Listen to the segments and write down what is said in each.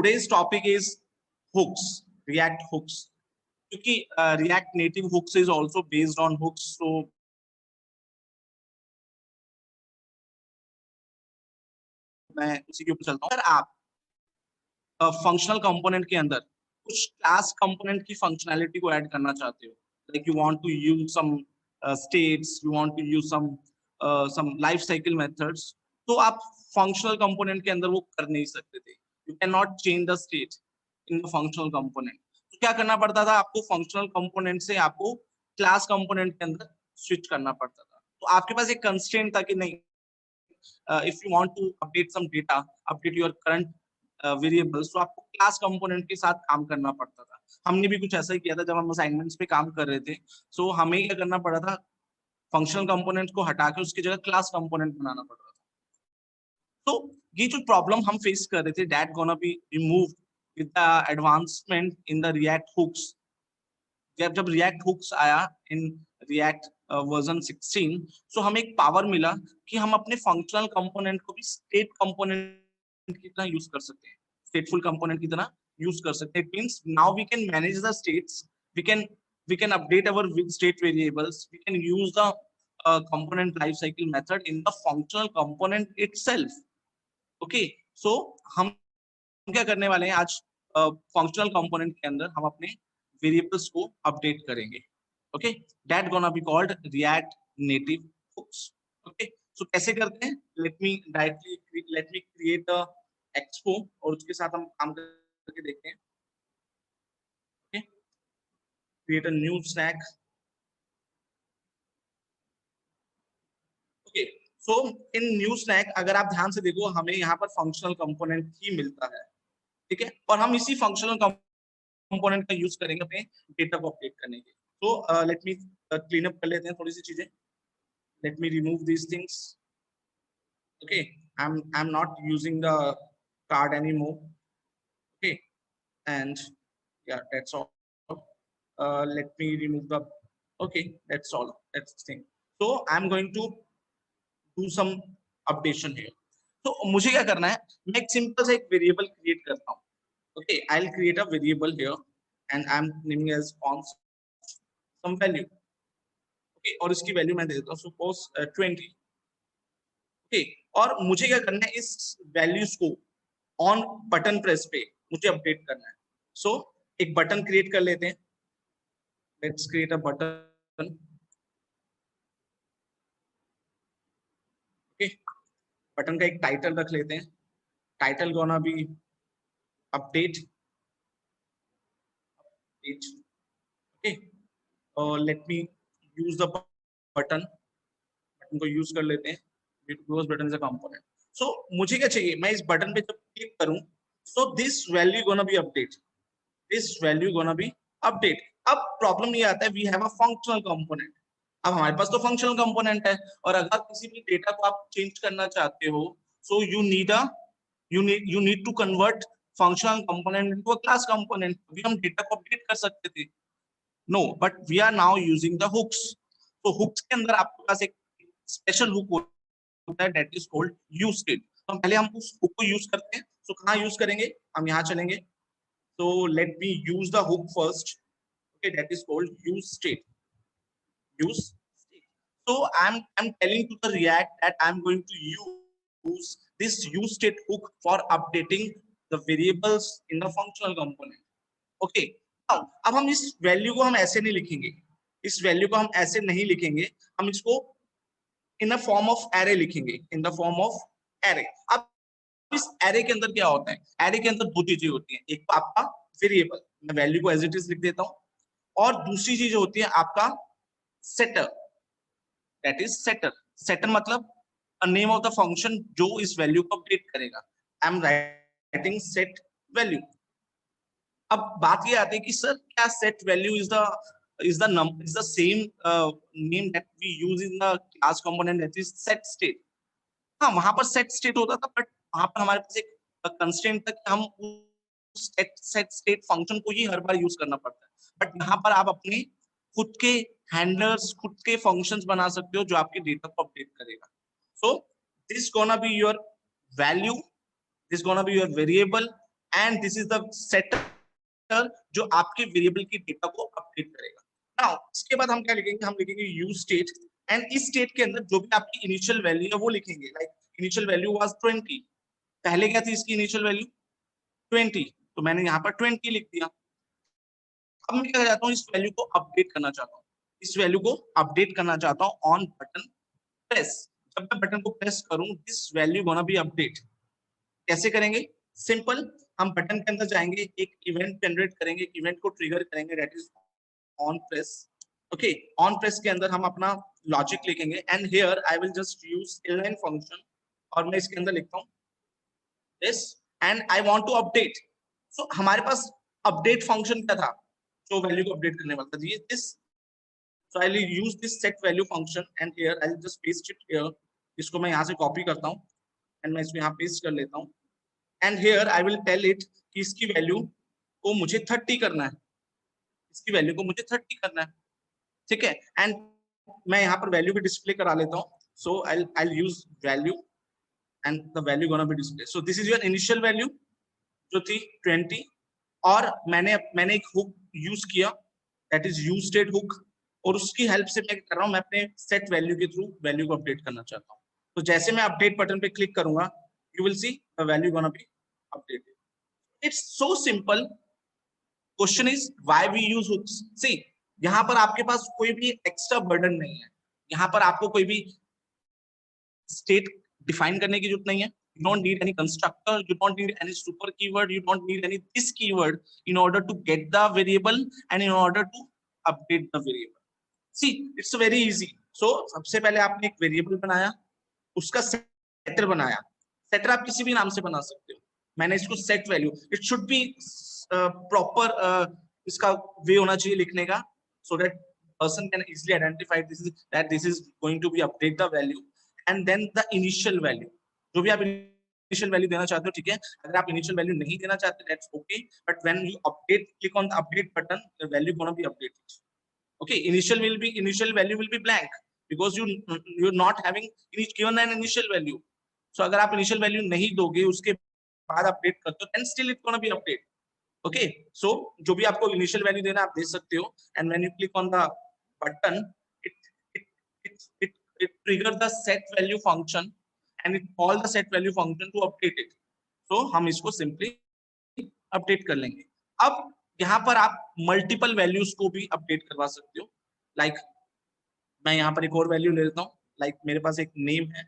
today's topic is hooks, React hooks. क्योंकि React native hooks is also based on hooks, so मैं उसी के ऊपर चलता हूँ। अगर आप फंक्शनल कंपोनेंट के अंदर कुछ क्लास कंपोनेंट की फंक्शनैलिटी को ऐड करना चाहते हो, like you want to use some states, you want to use some life cycle methods, तो आप फंक्शनल कंपोनेंट के अंदर वो कर नहीं सकते थे। You can not change the state in the functional component. तो क्या करना पड़ता था आपको? फंक्शनल कंपोनेंट से आपको क्लास कंपोनेंट के अंदर स्विच करना पड़ता था। तो आपके पास एक कंस्ट्रेंट था कि नहीं, if you want to update some data, update your current variables, तो आपको क्लास कंपोनेंट के साथ काम करना पड़ता था। हमने भी कुछ ऐसा ही किया था जब हम असाइनमेंट्स पे काम कर रहे थे। सो हमें क्या करना पड़ा था, फंक्शनल कंपोनेंट को हटा के उसकी जगह क्लास कंपोनेंट बनाना पड़ रहा था। तो ये जो प्रॉब्लम हम फेस कर रहे थे, that gonna be removed with the advancement in the React hooks. जब रिएक्ट हुक्स आया इन रिएक्ट वर्जन 16, सो हमें एक पावर मिला कि हम अपने फंक्शनल कंपोनेंट को भी स्टेट कंपोनेंट की तरह यूज कर सकते हैं, स्टेटफुल कंपोनेंट की तरह यूज कर सकते हैं। It means now we can manage the states, we can update our state variables, we can use the component life cycle method in the functional component itself. Okay, so हम क्या करने वाले हैं आज, फंक्शनल कंपोनेंट के अंदर हम अपने वेरिएबल्स को अपडेट करेंगे। Okay, that gonna be called React Native hooks. Okay, so कैसे करते हैं? Let me create a Expo और उसके साथ हम काम करके देखते हैं। Okay, create a new snack. Okay, so in new snack अगर आप ध्यान से देखो, हमें यहाँ पर फंक्शनल कंपोनेंट ही मिलता है, ठीक है, और हम इसी फंक्शनल कंपोनेंट का यूज करेंगे अपने डेटा को अपडेट करने के। तो लेट मी क्लीन अप कर लेते हैं थोड़ी सी चीजें। Let me remove these things. Okay, I'm not using the card anymore. Okay, and yeah, that's all. Let me remove the, okay, that's all, that's the thing. So I'm going to do some updation here. तो मुझे क्या करना है, मैं एक simple सा एक variable create करता हूँ। Okay, I'll create a variable here and I'm naming as on some value. Okay, और इसकी वैल्यू मैं दे देता हूँ सपोज 20। ओके, और मुझे क्या करना है, इस वैल्यूज को ऑन बटन प्रेस पे मुझे अपडेट करना है। सो एक बटन क्रिएट कर लेते हैं। Let's create a button. Okay, button का एक टाइटल रख लेते हैं। Title gonna be update. Okay, और let me use the button को यूज कर लेते हैं। Button is a component. So मुझे क्या चाहिए, मैं इस बटन पे जब क्लिक करूं, so this value gonna be update, this value gonna be update. अब प्रॉब्लम ये आता है, we have a functional component. अब हमारे पास तो फंक्शनल कंपोनेंट है, और अगर किसी भी डेटा को आप चेंज करना चाहते हो, so you need to convert functional component into a class component. अभी हम डेटा को अपडेट कर सकते थे, no, but we are now using the hooks. तो हुक्स के अंदर आपके पास एक स्पेशल हुक होता है, that is called use state. तो पहले हम उस हुक को यूज करते हैं। तो कहाँ यूज करेंगे? हम यहाँ चलेंगे। तो late me use the hook first. Okay, that is called use state. use state. So I'm telling to the React that I'm going to use this use state hook for updating the variables in the functional component. Okay, now अब हम इस value को हम ऐसे नहीं लिखेंगे, इस value को हम ऐसे नहीं लिखेंगे, हम इसको in the form of array लिखेंगे, in the form of array. अब इस एरे के अंदर क्या होता है? एरे के अंदर दो चीजें होती हैं, एक तो आपका वेरिएबल, मैं वैल्यू को एज इट इज लिख देता हूँ, और दूसरी चीज होती है आपका setter, that is setter. Setter मतलब नेम ऑफ द फंक्शन जो इस वैल्यू को अपडेट करेगा। I am writing set value. अब बात ये आती है कि सर क्या set value is the same name that we use in the class component, that is set state. हाँ, वहां पर सेट स्टेट होता था, बट वहां पर हमारे पास एक कंस्ट्रेंट था कि हम सेट स्टेट फंक्शन को ही हर बार यूज करना पड़ता है। बट यहाँ पर आप अपने खुद के हैंडलर्स, खुद के फंक्शंस बना सकते हो जो आपके डेटा को अपडेट करेगा। So this gonna be your value, this gonna be your variable, and this is the setter जो आपके वेरिएबल की डेटा को अपडेट करेगा। नाउ इसके बाद हम क्या लिखेंगे, हम लिखेंगे यूज स्टेट, एंड इस स्टेट के अंदर जो भी आपकी इनिशियल वैल्यू है वो लिखेंगे। लाइक इनिशियल वैल्यू वाज 20, पहले क्या थी इसकी इनिशियल वैल्यू 20, तो मैंने यहाँ पर 20 लिख दिया। अब मैं क्या चाहता हूँ, इस वैल्यू को अपडेट करना चाहता हूँ, इस वैल्यू को अपडेट करना चाहता हूँ ऑन बटन प्रेस। जब मैं बटन को प्रेस करूं this value gonna be update. कैसे करेंगे, सिंपल, हम बटन के अंदर जाएंगे, एक इवेंट जनरेट करेंगे, एक इवेंट को ट्रिगर करेंगे, that is on press. Okay, on press के अंदर हम अपना लॉजिक लिखेंगे, and here I will just use inline function, और मैं इसके अंदर लिखता हूँ this, and I want to update. So हमारे पास अपडेट फंक्शन क्या था, जो वैल्यू को अपडेट करने वाला था, ये this. So I'll use this set value function, and here I'll just paste it here. इसको मैं यहाँ से कॉपी करता हूँ एंड मैं इसको यहाँ पेस्ट कर लेता हूँ, and here I will tell it कि इसकी वैल्यू को मुझे 30 करना है, इसकी वैल्यू को मुझे 30 करना है, ठीक है। एंड मैं यहाँ पर वैल्यू भी डिस्प्ले करा लेता हूँ, so I'll use value and the value gonna be display. So this is your initial value जो थी 20, और मैंने एक हुक यूज किया, that is use state hook, और उसकी हेल्प से मैं कर रहा हूं, मैं अपने सेट वैल्यू के थ्रू वैल्यू को अपडेट करना चाहता हूं। तो जैसे मैं अपडेट बटन पे क्लिक करूंगा, you will see the value gonna be updated. It's so simple. Question is why we use hooks. See, यहाँ पर आपके पास कोई भी एक्स्ट्रा बर्डन नहीं है, यहाँ पर आपको कोई भी स्टेट डिफाइन करने की जरूरत नहीं है। You don't need any constructor, you don't need any super keyword, you don't need any this keyword in order to get the variable and in order to update the variable. See, it's very easy. So सबसे पहले आपने एक variable बनाया, उसका shutter बनाया। Shutter आप किसी भी नाम से बना सकते हो, मैंने इसको set value, it should be proper, इसका वे होना चाहिए लिखने का, so that person can easily identify this is going to be update the value, and then the initial value, जो भी आप इनिशियल वैल्यू देना चाहते हो, ठीक है। अगर आप इनिशियल वैल्यू नहीं देना चाहते, that's okay, but when you update, click on the update button, the value gonna be updated. Okay, initial value will be blank because you're not having given an initial value. So अगर आप initial value नहीं दोगे, उसके बाद update करते हो, then still it's gonna be update. Okay, so जो भी आपको initial value देना आप दे सकते हो, and when you click on the button, it it it trigger the set value function, and it call the set value function to update it. So हम इसको simply update कर लेंगे। अब यहाँ पर आप मल्टीपल वैल्यूज को भी अपडेट करवा सकते हो। लाइक मैं यहाँ पर एक और वैल्यू ले लेता हूँ, लाइक मेरे पास एक नेम है,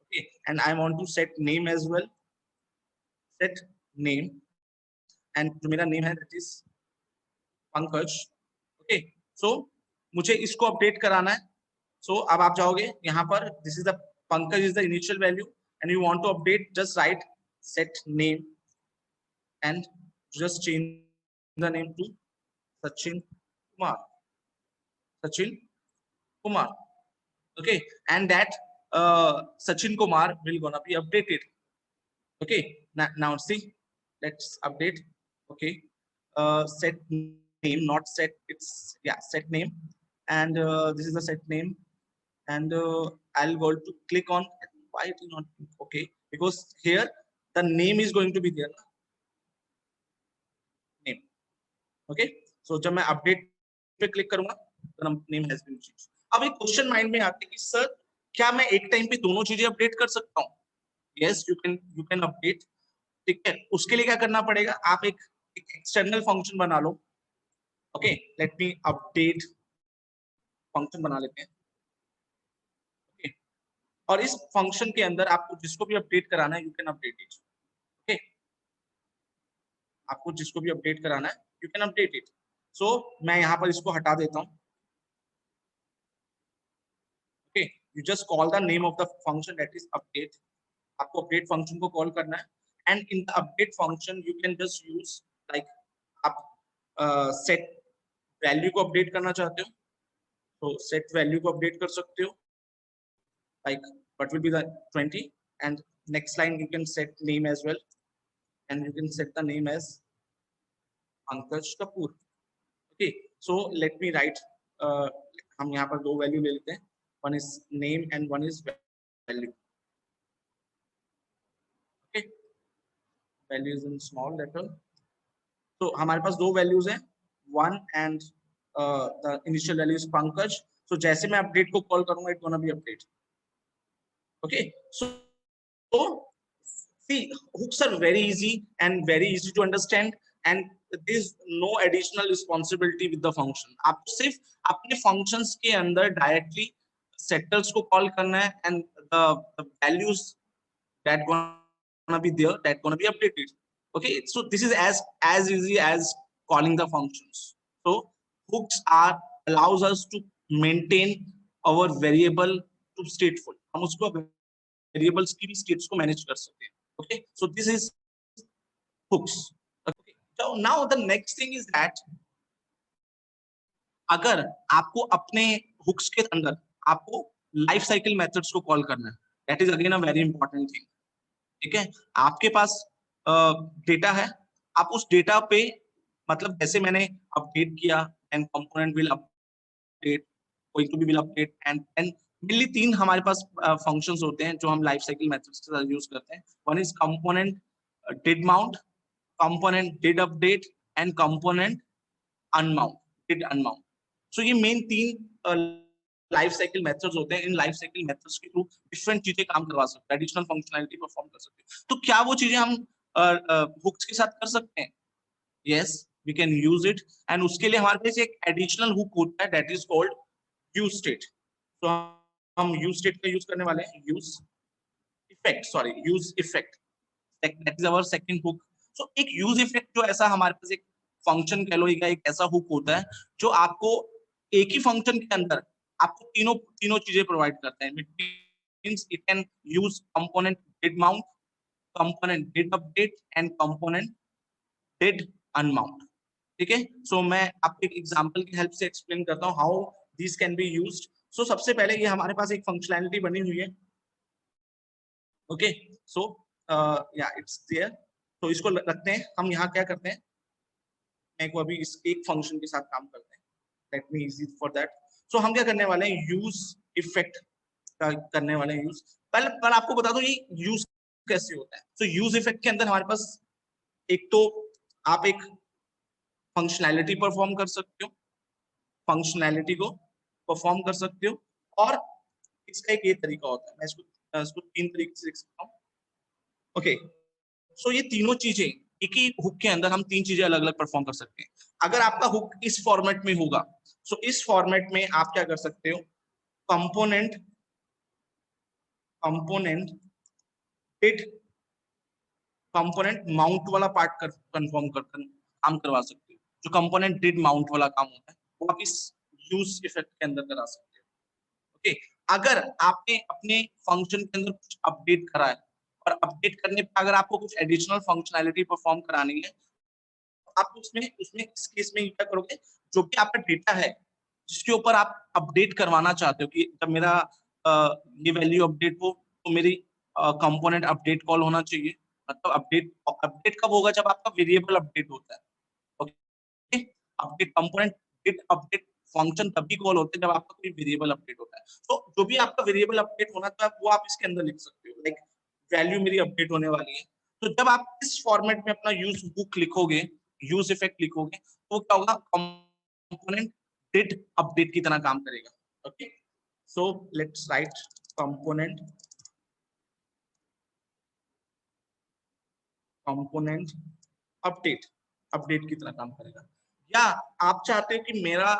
okay, and I want to set name as well, set name, and जो मेरा नेम है that is Pankaj. Okay, so मुझे इसको अपडेट कराना है। सो अब आप जाओगे यहाँ पर, this is the Pankaj is the initial value, and you want to update, just write set name and just change the name to Sachin Kumar. Sachin Kumar. Okay, and that Sachin Kumar will gonna be updated. Okay, now see, let's update. Okay, set name, not set. It's yeah, set name, and this is the set name, and I'll go to click on. Why it is not okay? Because here the name is going to be there. Name. Okay, so जब मैं update पे click करूंगा तो name has been changed. अब एक question mind में आता है कि सर क्या मैं एक टाइम पे दोनों चीजें अपडेट कर सकता हूँ? यस, यू कैन अपडेट, ठीक है। उसके लिए क्या करना पड़ेगा, आप एक एक्सटर्नल फंक्शन बना लो। Okay, let me update function बना लेते हैं, ओके, और इस फंक्शन के अंदर आपको जिसको भी अपडेट कराना है, you can update it. Okay, आपको जिसको भी अपडेट कराना है, यू कैन अपडेट इट। सो मैं यहाँ पर इसको हटा देता हूँ। Okay, you just call the name of the function, that is update. आपको update function को call करना है, and in the update function you can just use like आप set value को update करना चाहते हो, तो set value को update कर सकते हो, like what will be the 20, and next line you can set name as well, and you can set the name as Pankaj Kapoor. Okay, so let me write, हम यहाँ पर दो value ले लेते हैं, one is name and one is value. Okay, values in small letter. तो हमारे पास दो वैल्यूज हैं, 1 and the initial value is Pankaj. So जैसे मैं अपडेट को कॉल करूंगा, it gonna be update. Okay, so see, hooks are very easy and very easy to understand, and there's no additional responsibility with the function. आपको सिर्फ अपने functions के अंदर directly setters को call करना है, and the values that gonna be there, that gonna be updated. Okay, so this is as easy as calling the functions. So hooks are allows us to maintain our variable to stateful. हम उसको variables की भी states को manage कर सकते हैं. Okay, so this is hooks. Okay, so now the next thing is that अगर आपको अपने hooks के अंदर आपको लाइफ साइकिल मेथड्स को कॉल करना है, that is again a very important thing. ठीक है, आपके पास डेटा है, आप उस डेटा पे मतलब जैसे मैंने अपडेट किया and component will update, going to be will update, and mainly तीन हमारे पास फंक्शंस होते हैं जो हम लाइफ साइकिल मेथड्स के साथ यूज करते हैं. One is component did mount, component did update and component unmount, did unmount. So ये मेन तीन लाइफ साइकिल मेथड्स होते हैं. इन लाइफ साइकिल मेथड्स के थ्रू डिफरेंट चीजें काम करवा सकते हैं, एडिशनल फंक्शनैलिटी परफॉर्म कर सकते हैं. तो क्या वो चीजें हम हुक्स के साथ कर सकते हैं? Yes, we can use it. And उसके लिए हमारे पास एक एडिशनल हुक होता है, that is called use state. तो हम यूज स्टेट का यूज करने वाले हैं, use effect, sorry use effect, that is our second hook. So एक यूज इफेक्ट जो ऐसा हमारे पास एक फंक्शन कह लो, एक ऐसा हुक होता है जो आपको एक ही फंक्शन के अंदर आपको तीनों चीजें प्रोवाइड करते हैं. Means it can use component did mount, component did update and component did unmount. ठीक है, सो मैं आपको एक एग्जांपल की हेल्प से एक्सप्लेन करता हूं how this can be used. So सबसे पहले ये हमारे पास एक फंक्शनैलिटी बनी हुई है. ओके, सो या इट्स देयर. तो इसको रखते हैं. हम यहाँ क्या करते हैं, मैं को अभी इस एक फंक्शन के साथ काम करते हैं. Let me easy for that. So हम क्या करने वाले हैं, यूज इफेक्ट का करने वाले हैं यूज. पहले आपको बता दो ये यूज कैसे होता है. सो यूज इफेक्ट के अंदर हमारे पास एक तो आप एक फंक्शनैलिटी परफॉर्म कर सकते हो, फंक्शनैलिटी को परफॉर्म कर सकते हो, और इसका एक ये तरीका होता है. मैं इसको तीन तरीके से लिख सकता हूँ. ओके, सो ये तीनों चीजें एक ही हुक के अंदर हम तीन चीजें अलग अलग परफॉर्म कर सकते हैं. अगर आपका हुक इस फॉर्मेट में होगा, सो इस फॉर्मेट में आप क्या कर सकते हो, कंपोनेंट डिड कंपोनेंट माउंट वाला पार्ट कर कंफर्म कर काम करवा सकते हो. जो कंपोनेंट डिड माउंट वाला काम होता है वो आप इस यूज इफेक्ट के अंदर करा सकते हो. ओके, अगर आपने अपने फंक्शन के अंदर कुछ अपडेट करा है और अपडेट करने पे अगर आपको कुछ एडिशनल फंक्शनैलिटी परफॉर्म करानी है, आप उसमें उसमें इस केस में क्या करोगे, जो भी आपका डेटा है जिसके ऊपर आप अपडेट करवाना चाहते हो कि जब मेरा ये वैल्यू अपडेट हो तो मेरी कंपोनेंट अपडेट कॉल होना चाहिए. मतलब अपडेट कब होगा, जब आपका वेरिएबल अपडेट होता है. Okay, update component did update function तभी कॉल होते हैं जब आपका कोई वेरिएबल अपडेट होता है. तो जो भी आपका वेरिएबल अपडेट होना था वो आप इसके अंदर लिख सकते हो. लाइक वैल्यू मेरी अपडेट होने वाली है, तो जब आप इस फॉर्मेट में अपना यूज बुक लिखोगे, यूज इफेक्ट लिखोगे, तो क्या होगा, कंपोनेंट डिड अपडेट की तरह काम करेगा. Okay, so let's write component update की तरह काम करेगा. या आप चाहते हो कि मेरा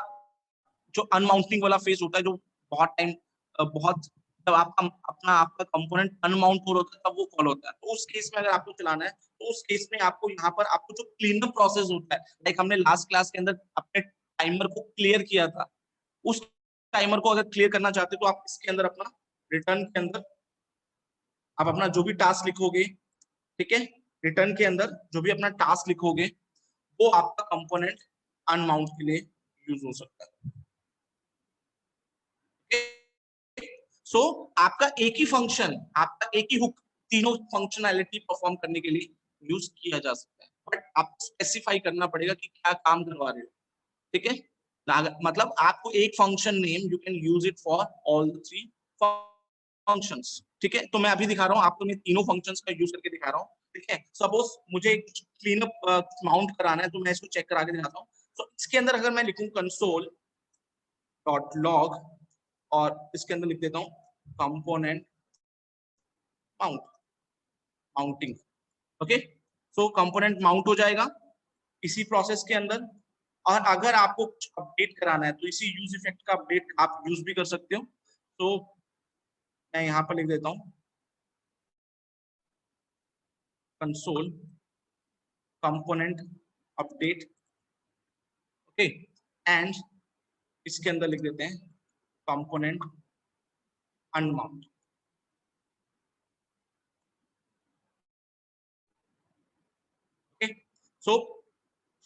जो अनमाउंटिंग वाला फेज होता है, जो बहुत टाइम बहुत जब आपका कंपोनेंट अनमाउंट हो होता है तब वो कॉल होता है, तो उस केस में अगर आपको चलाना है तो उस केस में आपको यहाँ पर आपको जो क्लीन अप प्रोसेस होता है, लाइक हमने लास्ट क्लास के अंदर अपने टाइमर को क्लियर किया था, उस टाइमर को अगर क्लियर करना चाहते हो तो आप इसके अंदर अपना रिटर्न के अंदर आप अपना जो भी टास्क लिखोगे, ठीक है, रिटर्न के अंदर जो भी अपना टास्क लिखोगे वो आपका कंपोनेंट अनमाउंट के लिए यूज हो सकता है. सो आपका एक ही फंक्शन, आपका एक ही हुक तीनों फंक्शनैलिटी परफॉर्म करने के लिए यूज किया जा सकता है, बट आपको स्पेसिफाई करना पड़ेगा कि क्या काम करवा रहे हो. ठीक है, मतलब आपको एक function name you can use it for all the three functions. ठीक है, तो मैं अभी दिखा रहा हूँ आपको, मैं तीनों फंक्शंस का यूज करके दिखा रहा हूँ. ठीक है, सपोज मुझे क्लीन अप माउंट कराना है तो मैं इसको चेक करा के दिखाता हूँ। तो इसके अंदर अगर मैं लिखूं कंसोल डॉट लॉग और इसके अंदर लिख देता हूँ कंपोनेंट माउंट, माउंटिंग, ओके, सो कंपोनेंट माउंट हो जाएगा इसी प्रोसेस के अंदर। और अगर आपको कुछ अपडेट कराना है तो इसी यूज इफेक्ट का अपडेट आप यूज भी कर सकते हो। तो मैं यहाँ पर लिख देता हूँ console component update, okay, and इसके अंदर लिख देते हैं component unmount. Okay, so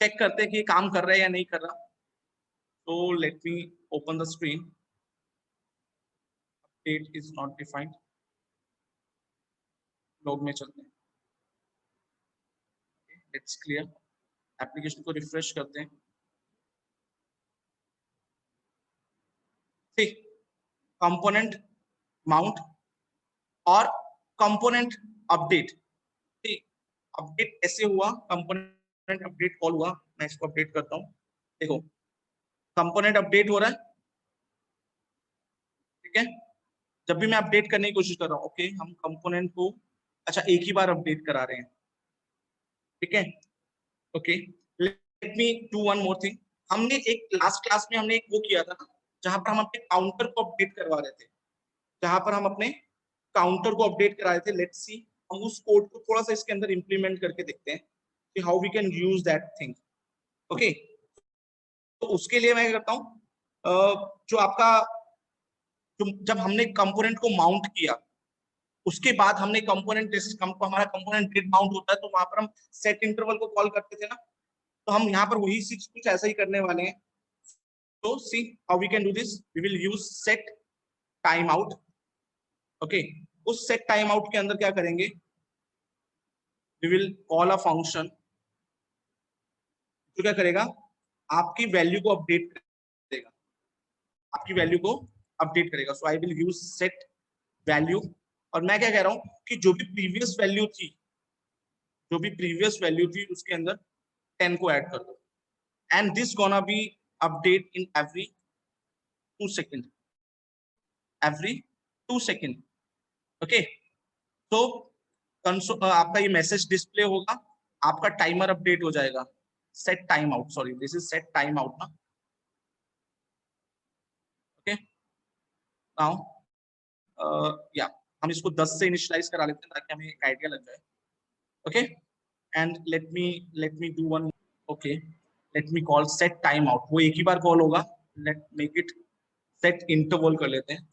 check करते हैं कि ये काम कर रहा है या नहीं कर रहा। तो let me open the screen, update is not defined, log में चलते हैं, इट्स क्लियर, एप्लीकेशन को रिफ्रेश करते हैं, ठीक, कंपोनेंट माउंट और कंपोनेंट अपडेट, ठीक, अपडेट ऐसे हुआ, कंपोनेंट अपडेट कॉल हुआ, मैं इसको अपडेट करता हूँ, देखो कंपोनेंट अपडेट हो रहा है, ठीक है, जब भी मैं अपडेट करने की कोशिश कर रहा हूँ, ओके, हम कंपोनेंट को अच्छा एक ही बार अपडेट करा रहे हैं, ठीक है, okay, let me do one more thing. हमने एक लास्ट क्लास में हमने एक वो किया था ना, जहां पर हम अपने काउंटर को अपडेट करवा रहे थे, जहां पर हम अपने काउंटर को अपडेट करा रहे थे, लेट्स सी हम उस कोड को थोड़ा सा इसके अंदर इंप्लीमेंट करके देखते हैं कि how we can use that thing, okay. तो उसके लिए मैं करता हूँ जो आपका जब हमने कंपोनेंट को माउंट किया उसके बाद हमने कंपोनेंट जैसे हमारा कंपोनेंट डिड माउंट होता है तो वहां पर हम सेट इंटरवल को कॉल करते थे ना, तो हम यहाँ पर वही चीज कुछ ऐसा ही करने वाले हैं। तो see how we can do this, we will use set time out, okay, उस सेट टाइम आउट के अंदर क्या करेंगे, we will call a function जो क्या करेगा, आपकी वैल्यू को अपडेट करेगा, आपकी वैल्यू को अपडेट करेगा। So I will use set value, और मैं क्या कह रहा हूं कि जो भी प्रीवियस वैल्यू थी, जो भी प्रीवियस वैल्यू थी उसके अंदर 10 को ऐड कर दो, and this gonna be update in every 2 second, every 2 second, okay. तो आपका ये मैसेज डिस्प्ले होगा, आपका टाइमर अपडेट हो जाएगा, set time out, sorry this is set time out ना, ओके, नाउ या हम इसको 10 से इनिशियलाइज करा लेते हैं ताकि हमें एक आइडिया लग जाए, okay, and let me do one, okay, let me call set time out, वो एक ही बार कॉल होगा, let make it set interval कर लेते हैं,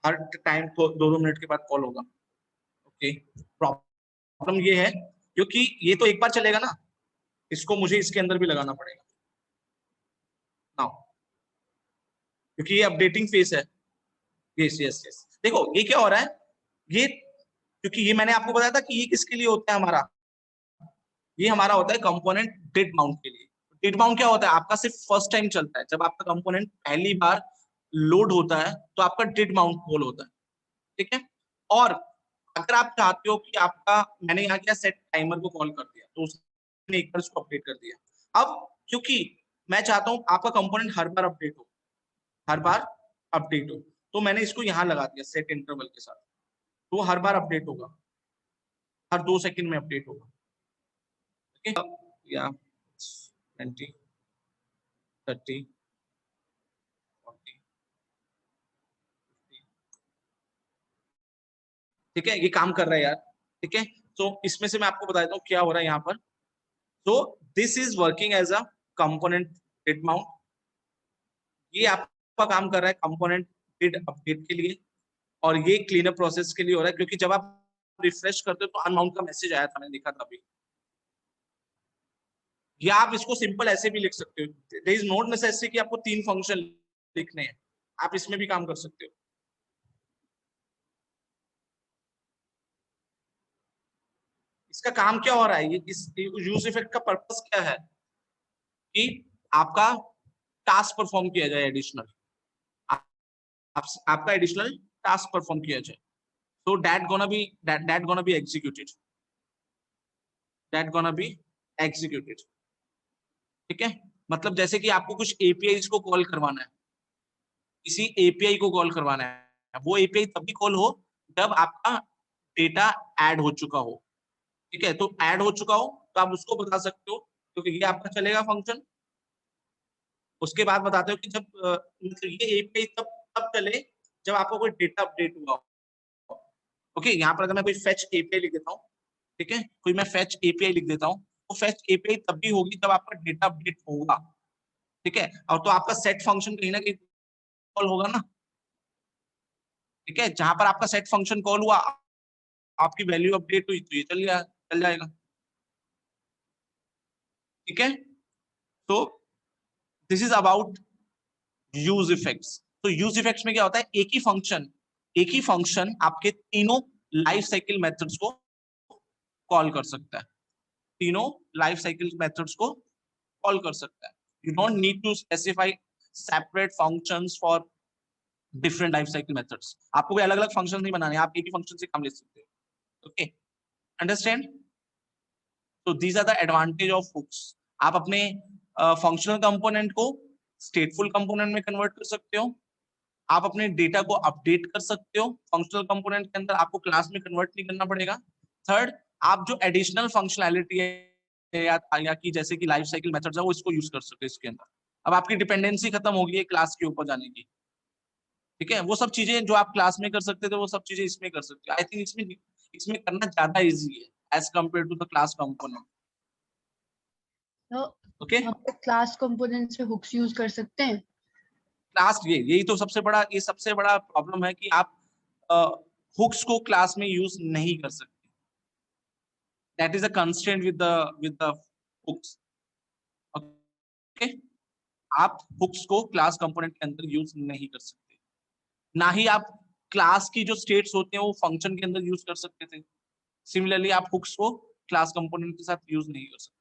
हर टाइम तो 2-2 मिनट के बाद कॉल होगा, ओके। प्रॉब्लम ये है क्योंकि ये तो एक बार चलेगा ना, इसको मुझे इसके अंदर भी लगाना पड़ेगा नाउ, क्योंकि ये अपडेटिंग फेस है। यस यस यस, देखो ये क्या हो रहा है, ये क्योंकि ये मैंने आपको बताया था कि ये किसके लिए होता है हमारा, ये हमारा होता है कंपोनेंट डिड माउंट के लिए। डिड माउंट क्या होता है, आपका सिर्फ फर्स्ट टाइम चलता है, जब आपका कंपोनेंट पहली बार लोड होता है तो आपका डिड माउंट कॉल होता है, ठीक है। और अगर आप चाहते हो कि आपका, मैंने यहाँ क्या सेट टाइमर को कॉल कर दिया तो उसने एक बार उसको अपडेट कर दिया, अब क्योंकि मैं चाहता हूँ आपका कंपोनेंट हर बार अपडेट हो, हर बार अपडेट हो, तो मैंने इसको यहाँ लगा दिया सेट इंटरवल के साथ, तो हर बार अपडेट होगा, हर 2 सेकंड में अपडेट होगा, ठीक है, या 20, 30, 40, 50, ठीक है, ये काम कर रहा है यार, ठीक है। तो इसमें से मैं आपको बता देता हूँ क्या हो रहा है यहाँ पर। तो this is working as a component did mount, ये आपका काम कर रहा है कंपोनेंट डिड अपडेट के लिए, और ये क्लीनअप प्रोसेस के लिए हो रहा है, क्योंकि जब आप रिफ्रेश करते हो तो अनमाउंट का मैसेज आया था, मैंने देखा था अभी। या आप इसको सिंपल ऐसे भी लिख सकते हो, देयर इज नॉट नेसेसरी कि आपको 3 फंक्शन लिखने हैं, आप इसमें भी काम कर सकते हो। इसका काम क्या हो रहा है, ये इस यूज इफेक्ट का पर्पस क्या है कि आपका टास्क परफॉर्म किया जाए एडिशनल, आपका एडिशनल टास्क परफॉर्म किया जाए, so that gonna be executed, that gonna be executed. ठीक है, मतलब जैसे कि आपको कुछ एपीआई को कॉल करवाना है, किसी एपीआई को कॉल करवाना है, वो एपीआई तभी कॉल हो जब आपका डेटा ऐड हो चुका हो। ठीक है, तो ऐड हो चुका हो तो आप उसको बता सकते हो, क्योंकि ये आपका चलेगा फंक्शन। उसके बाद बताते हो कि जब मतलब ये एपीआई तब तब चले जब आपका कोई डेटा अपडेट हुआ हो। ओके, यहाँ पर अगर मैं कोई फेच एपीआई लिख देता हूँ, ठीक है, कोई मैं फेच एपीआई लिख देता हूँ, तो फेच एपीआई तब भी होगी जब आपका डेटा अपडेट होगा। ठीक है, और तो आपका सेट फंक्शन कहीं ना कहीं कॉल होगा ना। ठीक है, जहां पर आपका सेट फंक्शन कॉल हुआ, आपकी वैल्यू अपडेट हुई, तो ये चल जाएगा। ठीक है, तो this is about use effects. तो यूज इफेक्ट्स में क्या होता है, एक ही फंक्शन आपके तीनों लाइफ साइकिल मेथड्स को कॉल कर सकता है, तीनों लाइफ साइकिल मेथड्स को कॉल कर सकता है। You don't need to specify separate functions for different life cycle methods. आपको कोई अलग अलग फंक्शन नहीं बनाने, आप एक ही फंक्शन से काम ले सकते हो। Okay, understand? तो these are the advantage of hooks. आप अपने फंक्शनल कंपोनेंट को स्टेटफुल कंपोनेंट में कन्वर्ट कर सकते हो, आप अपने डेटा को अपडेट कर सकते हो फंक्शनल कंपोनेंट के अंदर, आपको क्लास में कन्वर्ट नहीं करना पड़ेगा। थर्ड, आप जो एडिशनल फंक्शनैलिटी है या कि जैसे कि लाइफ साइकिल मेथड्स है, वो इसको यूज कर सकते हो इसके अंदर। अब आपकी डिपेंडेंसी खत्म होगी है क्लास के ऊपर जाने की। ठीक है, वो सब चीजें जो आप क्लास में कर सकते थे, वो सब चीजें इसमें कर सकते हो। आई थिंक इसमें करना ज्यादा इजी है as compare to the class component. तो ओके, हम क्लास कंपोनेंट से हुक्स यूज कर सकते हैं। क्लास यही तो सबसे बड़ा प्रॉब्लम है कि आप हुक्स को क्लास में यूज नहीं कर सकते। That is a constraint with the hooks. Okay, आप हुक्स को क्लास कंपोनेंट के अंदर यूज नहीं कर सकते, ना ही आप क्लास की जो स्टेट्स होते हैं वो फंक्शन के अंदर यूज कर सकते थे। सिमिलरली आप हुक्स को क्लास कंपोनेंट के साथ यूज नहीं कर सकते।